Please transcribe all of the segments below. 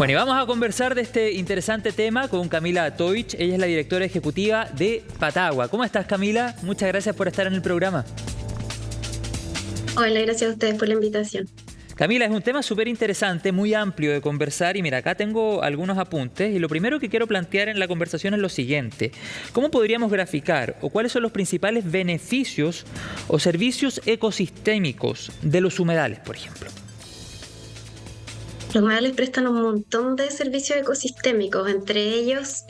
Bueno, y vamos a conversar de este interesante tema con Camila Toich. Ella es la directora ejecutiva de Patagua. ¿Cómo estás, Camila? Muchas gracias por estar en el programa. Hola, gracias a ustedes por la invitación. Camila, es un tema súper interesante, muy amplio de conversar y mira, acá tengo algunos apuntes y lo primero que quiero plantear en la conversación es lo siguiente. ¿Cómo podríamos graficar o cuáles son los principales beneficios o servicios ecosistémicos de los humedales, por ejemplo? Los humedales prestan un montón de servicios ecosistémicos, entre ellos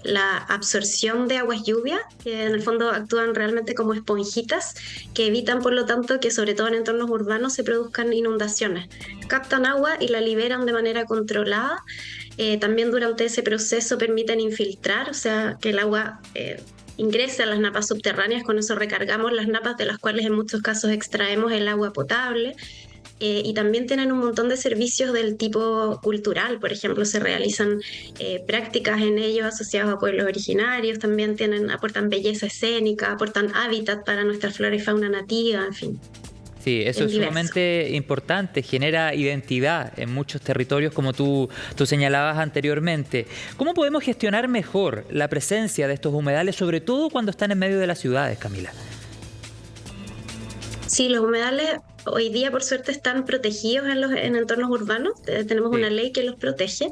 la absorción de aguas lluvia, que en el fondo actúan realmente como esponjitas, que evitan por lo tanto que sobre todo en entornos urbanos se produzcan inundaciones. Captan agua y la liberan de manera controlada. También durante ese proceso permiten infiltrar, o sea, que el agua ingrese a las napas subterráneas, con eso recargamos las napas de las cuales en muchos casos extraemos el agua potable. Y también tienen un montón de servicios del tipo cultural, por ejemplo, se realizan prácticas en ellos asociados a pueblos originarios, también aportan belleza escénica, aportan hábitat para nuestra flora y fauna nativa, en fin. Sí, eso es sumamente importante, genera identidad en muchos territorios como tú señalabas anteriormente. ¿Cómo podemos gestionar mejor la presencia de estos humedales, sobre todo cuando están en medio de las ciudades, Camila? Sí, los humedales hoy día por suerte están protegidos en entornos urbanos. Tenemos una ley que los protege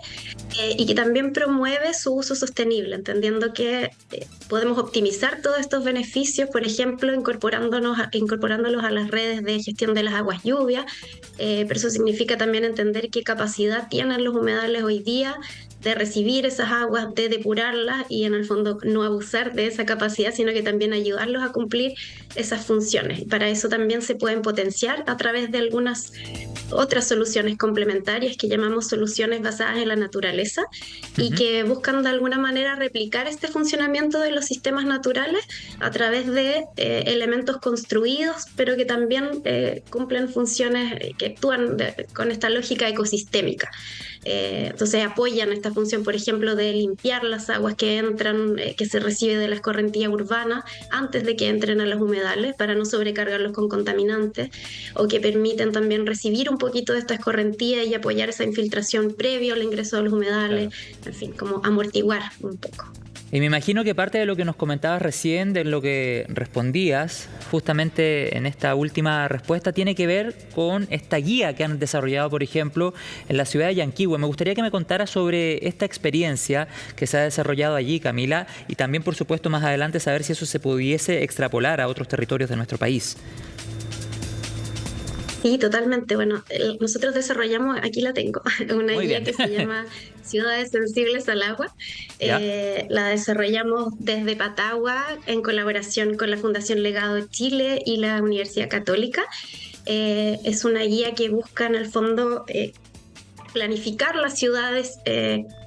y que también promueve su uso sostenible, entendiendo que podemos optimizar todos estos beneficios, por ejemplo, incorporándolos a las redes de gestión de las aguas lluvias, pero eso significa también entender qué capacidad tienen los humedales hoy día de recibir esas aguas, de depurarlas y en el fondo no abusar de esa capacidad, sino que también ayudarlos a cumplir esas funciones. Para eso también se pueden potenciar a través de algunas otras soluciones complementarias que llamamos soluciones basadas en la naturaleza y que buscan de alguna manera replicar este funcionamiento de los sistemas naturales a través de elementos construidos, pero que también cumplen funciones que actúan con esta lógica ecosistémica. Entonces apoyan esta función, por ejemplo, de limpiar las aguas que entran, que se recibe de la escorrentía urbana antes de que entren a los humedales para no sobrecargarlos con contaminantes, o que permiten también recibir un poquito de esta escorrentía y apoyar esa infiltración previo al ingreso a los humedales, en fin, como amortiguar un poco. Y me imagino que parte de lo que nos comentabas recién, de lo que respondías justamente en esta última respuesta, tiene que ver con esta guía que han desarrollado, por ejemplo, en la ciudad de Yanquihue. Me gustaría que me contaras sobre esta experiencia que se ha desarrollado allí, Camila, y también, por supuesto, más adelante saber si eso se pudiese extrapolar a otros territorios de nuestro país. Sí, totalmente. Bueno, nosotros desarrollamos, aquí la tengo, una guía que se llama Ciudades Sensibles al Agua. La desarrollamos desde Patagua en colaboración con la Fundación Legado Chile y la Universidad Católica. Es una guía que busca en el fondo planificar las ciudades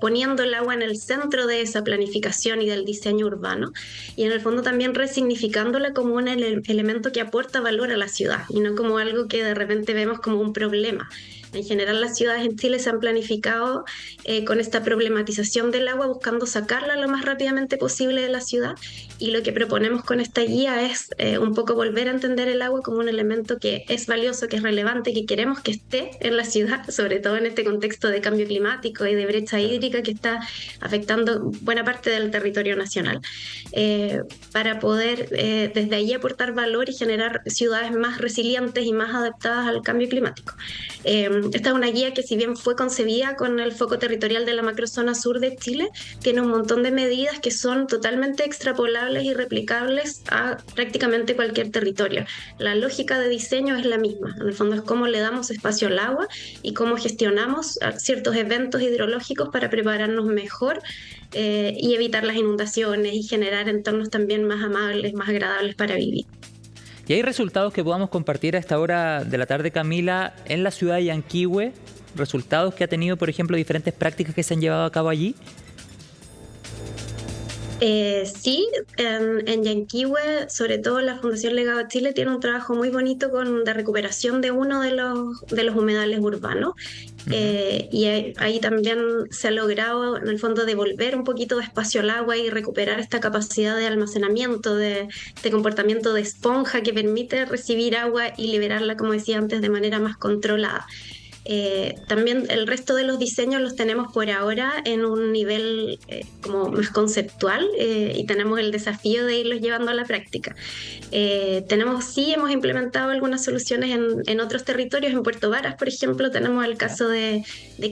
poniendo el agua en el centro de esa planificación y del diseño urbano, y en el fondo también resignificándola como un elemento que aporta valor a la ciudad y no como algo que de repente vemos como un problema. En general las ciudades en Chile se han planificado con esta problematización del agua, buscando sacarla lo más rápidamente posible de la ciudad, y lo que proponemos con esta guía es un poco volver a entender el agua como un elemento que es valioso, que es relevante, que queremos que esté en la ciudad, sobre todo en este contexto de cambio climático y de brecha hídrica que está afectando buena parte del territorio nacional, para poder desde ahí aportar valor y generar ciudades más resilientes y más adaptadas al cambio climático. Esta es una guía que, si bien fue concebida con el foco territorial de la macrozona sur de Chile, tiene un montón de medidas que son totalmente extrapolables y replicables a prácticamente cualquier territorio. La lógica de diseño es la misma. En el fondo es cómo le damos espacio al agua y cómo gestionamos ciertos eventos hidrológicos para prepararnos mejor y evitar las inundaciones y generar entornos también más amables, más agradables para vivir. ¿Y hay resultados que podamos compartir a esta hora de la tarde, Camila, en la ciudad de Yanquihue? ¿Resultados que ha tenido, por ejemplo, diferentes prácticas que se han llevado a cabo allí? Sí, en Yanquihue, sobre todo la Fundación Legado Chile, tiene un trabajo muy bonito de recuperación de uno de los humedales urbanos. Y ahí también se ha logrado, en el fondo, devolver un poquito de espacio al agua y recuperar esta capacidad de almacenamiento, de comportamiento de esponja que permite recibir agua y liberarla, como decía antes, de manera más controlada. También el resto de los diseños los tenemos por ahora en un nivel como más conceptual y tenemos el desafío de irlos llevando a la práctica. Sí hemos implementado algunas soluciones en otros territorios. En Puerto Varas, por ejemplo, tenemos el caso de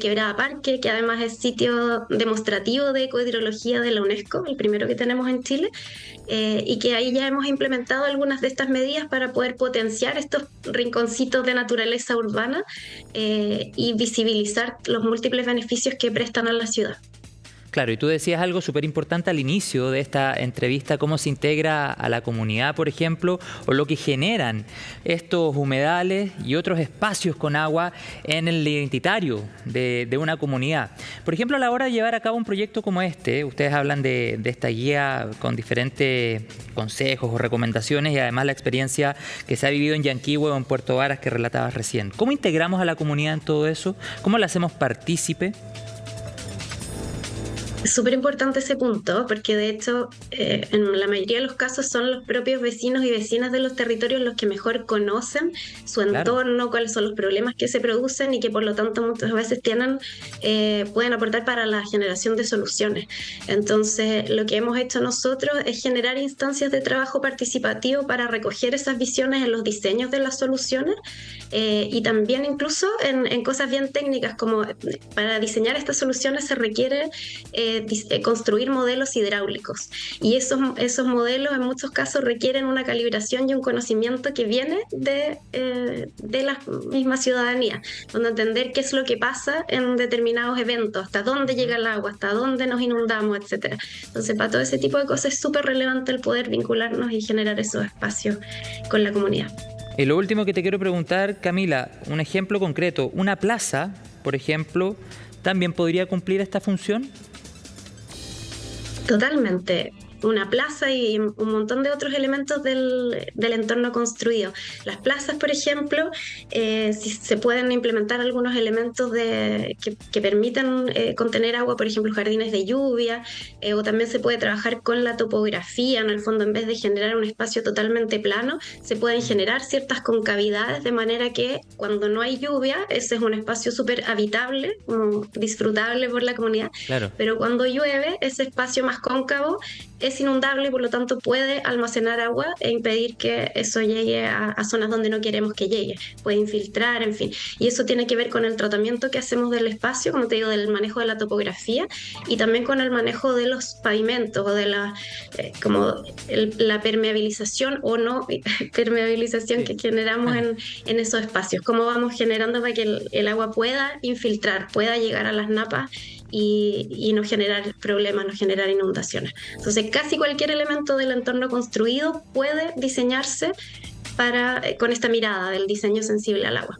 Quebrada Parque, que además es sitio demostrativo de ecohidrología de la UNESCO, el primero que tenemos en Chile, y que ahí ya hemos implementado algunas de estas medidas para poder potenciar estos rinconcitos de naturaleza urbana y visibilizar los múltiples beneficios que prestan a la ciudad. Claro, y tú decías algo súper importante al inicio de esta entrevista, cómo se integra a la comunidad, por ejemplo, o lo que generan estos humedales y otros espacios con agua en el identitario de una comunidad. Por ejemplo, a la hora de llevar a cabo un proyecto como este, ustedes hablan de esta guía con diferentes consejos o recomendaciones y además la experiencia que se ha vivido en Yanquihue o en Puerto Varas que relatabas recién. ¿Cómo integramos a la comunidad en todo eso? ¿Cómo la hacemos partícipe? Es súper importante ese punto, porque de hecho en la mayoría de los casos son los propios vecinos y vecinas de los territorios los que mejor conocen su entorno, cuáles son los problemas que se producen y que por lo tanto muchas veces pueden aportar para la generación de soluciones. Entonces lo que hemos hecho nosotros es generar instancias de trabajo participativo para recoger esas visiones en los diseños de las soluciones y también incluso en cosas bien técnicas, como para diseñar estas soluciones se requiere construir modelos hidráulicos y esos modelos en muchos casos requieren una calibración y un conocimiento que viene de la misma ciudadanía, donde entender qué es lo que pasa en determinados eventos, hasta dónde llega el agua, hasta dónde nos inundamos, etcétera. Entonces para todo ese tipo de cosas es súper relevante el poder vincularnos y generar esos espacios con la comunidad. Y lo último que te quiero preguntar, Camila, un ejemplo concreto, una plaza, por ejemplo, ¿también podría cumplir esta función? Totalmente. Una plaza y un montón de otros elementos del entorno construido. Las plazas, por ejemplo, si se pueden implementar algunos elementos que permitan contener agua, por ejemplo, jardines de lluvia, o también se puede trabajar con la topografía. En el fondo, en vez de generar un espacio totalmente plano, se pueden generar ciertas concavidades de manera que cuando no hay lluvia, ese es un espacio súper habitable, disfrutable por la comunidad. Claro. Pero cuando llueve, ese espacio más cóncavo es inundable y por lo tanto puede almacenar agua e impedir que eso llegue a zonas donde no queremos que llegue. Puede infiltrar, en fin. Y eso tiene que ver con el tratamiento que hacemos del espacio, como te digo, del manejo de la topografía y también con el manejo de los pavimentos o de la permeabilización o no permeabilización que generamos en esos espacios. Cómo vamos generando para que el agua pueda infiltrar, pueda llegar a las napas y no generar problemas, no generar inundaciones. Entonces, casi cualquier elemento del entorno construido puede diseñarse con esta mirada del diseño sensible al agua.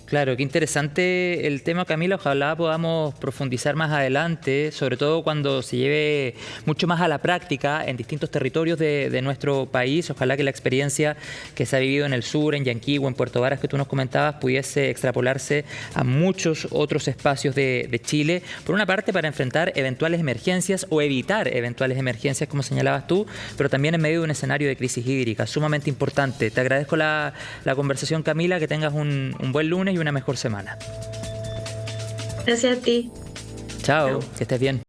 Claro, qué interesante el tema, Camila. Ojalá podamos profundizar más adelante, sobre todo cuando se lleve mucho más a la práctica en distintos territorios de nuestro país. Ojalá que la experiencia que se ha vivido en el sur, en Yanquihue, en Puerto Varas, que tú nos comentabas, pudiese extrapolarse a muchos otros espacios de Chile. Por una parte, para enfrentar eventuales emergencias o evitar eventuales emergencias, como señalabas tú, pero también en medio de un escenario de crisis hídrica, sumamente importante. Te agradezco la conversación, Camila, que tengas un buen lunes y una mejor semana. Gracias a ti. Chao, que estés bien.